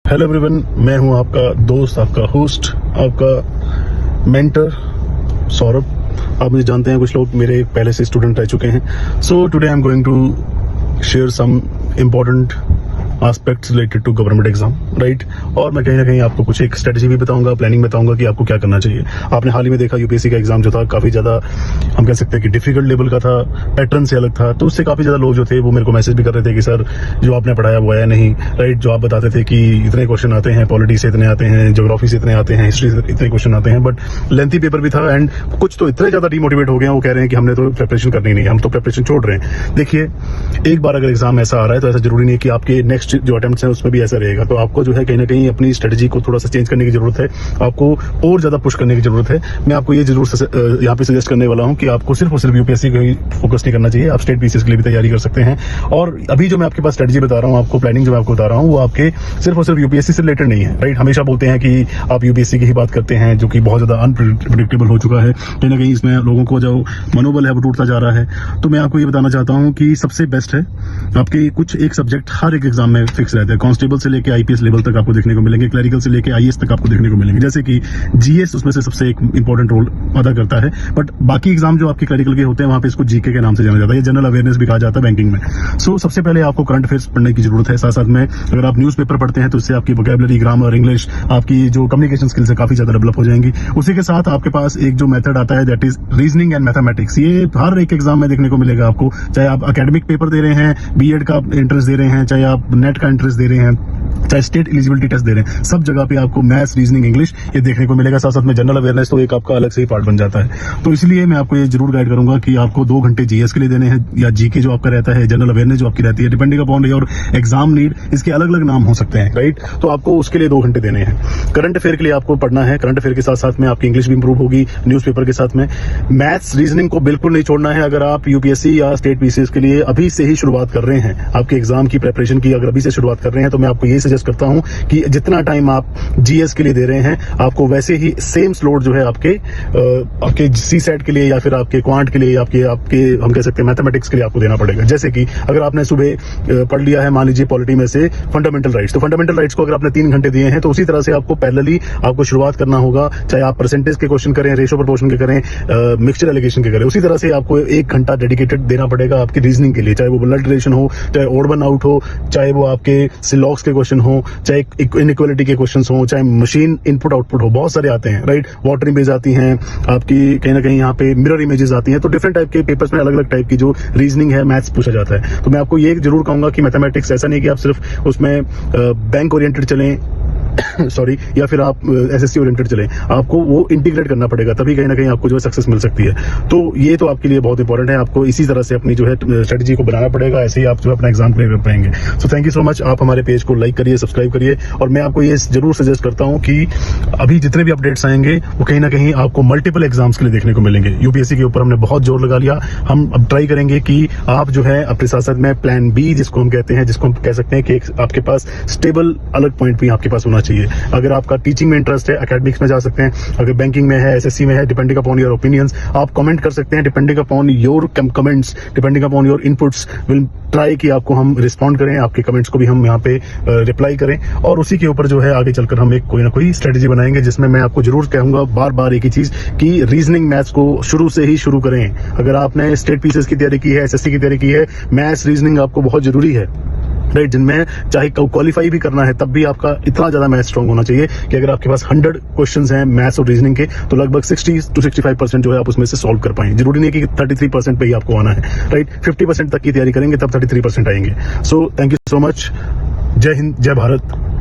Hello everyone, मैं हूं आपका दोस्त, आपका होस्ट, आपका मेंटर सौरभ। आप मुझे जानते हैं, कुछ लोग मेरे पहले से स्टूडेंट रह चुके हैं। So today I am going to share some important aspects related to government exam, right. और मैं कहीं ना कहीं आपको कुछ एक स्ट्रेटजी भी बताऊंगा, प्लानिंग बताऊंगा कि आपको क्या करना चाहिए। आपने हाल ही में देखा यूपीएससी का एग्जाम जो था काफी ज्यादा, हम कह सकते हैं कि डिफिकल्ट लेवल का था, पैटर्न से अलग था। तो उससे काफी ज्यादा लोग जो थे वो मेरे को मैसेज भी कर रहे थे कि सर जो आपने पढ़ाया वो आया नहीं, राइट। जो आप बताते थे कि इतने क्वेश्चन आते हैं, पॉलिटी से इतने आते हैं, ज्योग्राफी से इतने आते हैं, हिस्ट्री से इतने क्वेश्चन आते हैं, बट लेंथी पेपर भी था। एंड कुछ तो इतने ज्यादा डिमोटिवेट हो गए हैं, वो कह रहे हैं कि हमने तो प्रिपरेशन करनी नहीं है, हम तो प्रिपरेशन छोड़ रहे हैं। देखिए, एक बार अगर एग्जाम ऐसा आ रहा है तो ऐसा जरूरी नहीं कि आपके नेक्स्ट जो अटेम्प्ट्स हैं उसमें भी ऐसा रहेगा। तो आपको जो है कहीं ना कहीं अपनी स्ट्रेटजी को थोड़ा सा चेंज करने की जरूरत है, आपको और ज्यादा पुश करने की जरूरत है। मैं आपको ये जरूर यहाँ पे सजेस्ट करने वाला हूँ कि आपको सिर्फ और सिर्फ यूपीएससी को ही फोकस नहीं करना चाहिए, आप स्टेट पीसीएस के लिए भी तैयारी कर सकते हैं। और अभी जो मैं आपके पास स्ट्रेटजी बता रहा हूँ, आपको प्लानिंग जो मैं आपको बता रहा हूँ, वो आपके सिर्फ और सिर्फ यूपीएससी से रिलेटेड नहीं है, राइट। हमेशा बोलते हैं कि आप यूपीएससी की ही बात करते हैं, जो कि बहुत ज्यादा अनप्रिडिक्टेबल हो चुका है। कहीं ना कहीं इसमें लोगों को जो मनोबल है वो टूटता जा रहा है। तो मैं आपको ये बताना चाहता हूँ कि सबसे बेस्ट है आपके कुछ एक सब्जेक्ट हर एक एग्जाम में फिक्स रहते हैं। कांस्टेबल से लेके आईपीएस लेवल तक आपको देखने को मिलेंगे, क्लरिकल से लेके आईएएस तक आपको देखने को मिलेंगे। जैसे कि जीएस उसमें से सबसे एक इंपॉर्टेंट रोल अदा करता है, बट बाकी एग्जाम जो आपके क्लरिकल के होते हैं वहां पे इसको जीके के नाम से जाना जाता है, जनरल अवेयरनेस भी कहा जाता है बैंकिंग में। सो सबसे पहले आपको करंट अफेयर्स पढ़ने की जरूरत है। साथ साथ में अगर आप न्यूज़पेपर पढ़ते हैं तो इससे आपकी वोकैबुलरी, ग्रामर, इंग्लिश, आपकी जो कम्युनिकेशन स्किल्स है काफी ज्यादा डेवलप हो जाएंगी। उसी के साथ आपके पास एक जो मेथड आता है that is reasoning and mathematics. ये हर एक एग्जाम में देखने को मिलेगा आपको, चाहे आप एकेडमिक पेपर दे रहे हैं, बीएड का एंट्रेंस दे रहे हैं, चाहे आप नेट का एंट्रेंस दे रहे हैं, चाहे स्टेट एलिजिबिलिटी टेस्ट दे रहे हैं, सब जगह पे आपको मैथ्स, रीजनिंग, इंग्लिश ये देखने को मिलेगा। साथ साथ में जनरल अवेयरनेस तो एक आपका अलग से ही पार्ट बन जाता है। तो इसलिए मैं आपको ये जरूर गाइड करूंगा कि आपको 2 घंटे जीएस के लिए देने हैं, या जीके जो आपका रहता है, जनरल अवेयरनेस जो आपकी रहती है, depending upon your exam need, इसके अलग अलग नाम हो सकते हैं, राइट। तो आपको उसके लिए 2 घंटे देने हैं। करंट अफेयर के लिए आपको पढ़ना है, करंट अफेयर के साथ साथ में आपकी इंग्लिश भी इंप्रूव होगी न्यूज़पेपर के साथ में। मैथ्स, रीजनिंग को बिल्कुल नहीं छोड़ना है। अगर आप यूपीएससी या स्टेट पीसीएस के लिए अभी से ही शुरुआत कर रहे हैं, आपके एग्जाम की प्रिपरेशन की अगर अभी से शुरुआत कर रहे हैं, तो मैं आपको ये सजेस्ट करता हूं कि जितना टाइम आप जीएस के लिए दे रहे हैं, आपको वैसे ही सेम स्लॉट जो है आपके सी सेट के लिए, या फिर आपके क्वांट के लिए, या आपके हम कह सकते हैं मैथमेटिक्स के लिए आपको देना पड़ेगा। जैसे कि अगर आपने सुबह पढ़ लिया है, मान लीजिए पॉलिटी में से फंडामेंटल राइट्स, तो फंडामेंटल राइट्स को अगर आपने 3 घंटे दिए हैं, तो उसी तरह से आपको पैरेलली आपको शुरुआत करना होगा। चाहे आप परसेंटेज के क्वेश्चन करें, रेशो प्रोपोर्शन के करें, मिक्सचर एलिगेशन के करें, उसी तरह से आपको 1 घंटा डेडिकेटेड देना पड़ेगा आपकी रीजनिंग के लिए। चाहे वो ब्लड रिलेशन हो, चाहे ओड वन आउट हो, चाहे वो आपके सिलॉक्स के क्वेश्चन हो, चाहे इनइक्वालिटी के क्वेश्चंस हो, चाहे मशीन इनपुट आउटपुट हो, बहुत सारे आते हैं, राइट। वाटर इमेज आती हैं आपकी, कहीं ना कहीं यहाँ पे मिरर इमेजेस आती हैं। तो डिफरेंट टाइप के पेपर्स में अलग अलग टाइप की जो रीजनिंग है, मैथ्स पूछा जाता है। तो मैं आपको ये जरूर कहूंगा कि मैथमेटिक्स ऐसा नहीं कि आप सिर्फ उसमें बैंक ओरिएंटेड चलें सॉरी, या फिर आप एसएससी ओरिएंटेड चलें, आपको वो इंटीग्रेट करना पड़ेगा, तभी कहीं ना कहीं आपको जो है सक्सेस मिल सकती है। तो ये तो आपके लिए बहुत इंपॉर्टेंट है, आपको इसी तरह से अपनी जो है स्ट्रेटजी को बनाना पड़ेगा, ऐसे ही आप जो है अपना एग्जाम क्लियर कर पाएंगे। So thank you so much. आप हमारे पेज को लाइक करिए, सब्सक्राइब करिए, और मैं आपको ये जरूर सजेस्ट करता हूँ कि अभी जितने भी अपडेट्स आएंगे वो कहीं ना कहीं आपको मल्टीपल एग्जाम्स के लिए देखने को मिलेंगे। यूपीएससी के ऊपर हमने बहुत जोर लगा लिया, हम अब ट्राई करेंगे कि आप जो है अपने साथ साथ में प्लान बी जिसको हम कहते हैं, जिसको हम कह सकते हैं कि आपके पास स्टेबल अलग पॉइंट भी आपके पास होना चाहिए। अगर आपका टीचिंग में इंटरेस्ट है, एकेडमिक्स में जा सकते हैं। अगर बैंकिंग में है, एसएससी में है, डिपेंडिंग अपॉन योर ओपिनियंस, आप कमेंट कर सकते हैं। Depending upon your comments, depending upon your inputs, will try कि आपको हम रिस्पॉन्ड करें, आपके कमेंट्स को भी हम यहाँ पे रिप्लाई करें, और उसी के ऊपर जो है आगे चलकर हम एक कोई ना कोई स्ट्रेटेजी बनाएंगे, जिसमें मैं आपको जरूर कहूंगा बार बार एक ही चीज कि रीजनिंग मैथ्स को शुरू से ही शुरू करें। अगर आपने स्टेट पीसीएस की तैयारी की है, एसएससी की तैयारी की है, मैथ्स, रीजनिंग आपको बहुत जरूरी है, राइट। जिनमें चाहे क्वालिफाई भी करना है, तब भी आपका इतना ज्यादा मैथ्स स्ट्रांग होना चाहिए कि अगर आपके पास 100 क्वेश्चंस हैं मैथ्स और रीजनिंग के, तो लगभग 60 to 65% जो है आप उसमें से सॉल्व कर पाएं। जरूरी नहीं कि 33% पे ही आपको आना है, राइट। 50% तक की तैयारी करेंगे तब 33% आएंगे। So thank you so much. जय हिंद, जय भारत।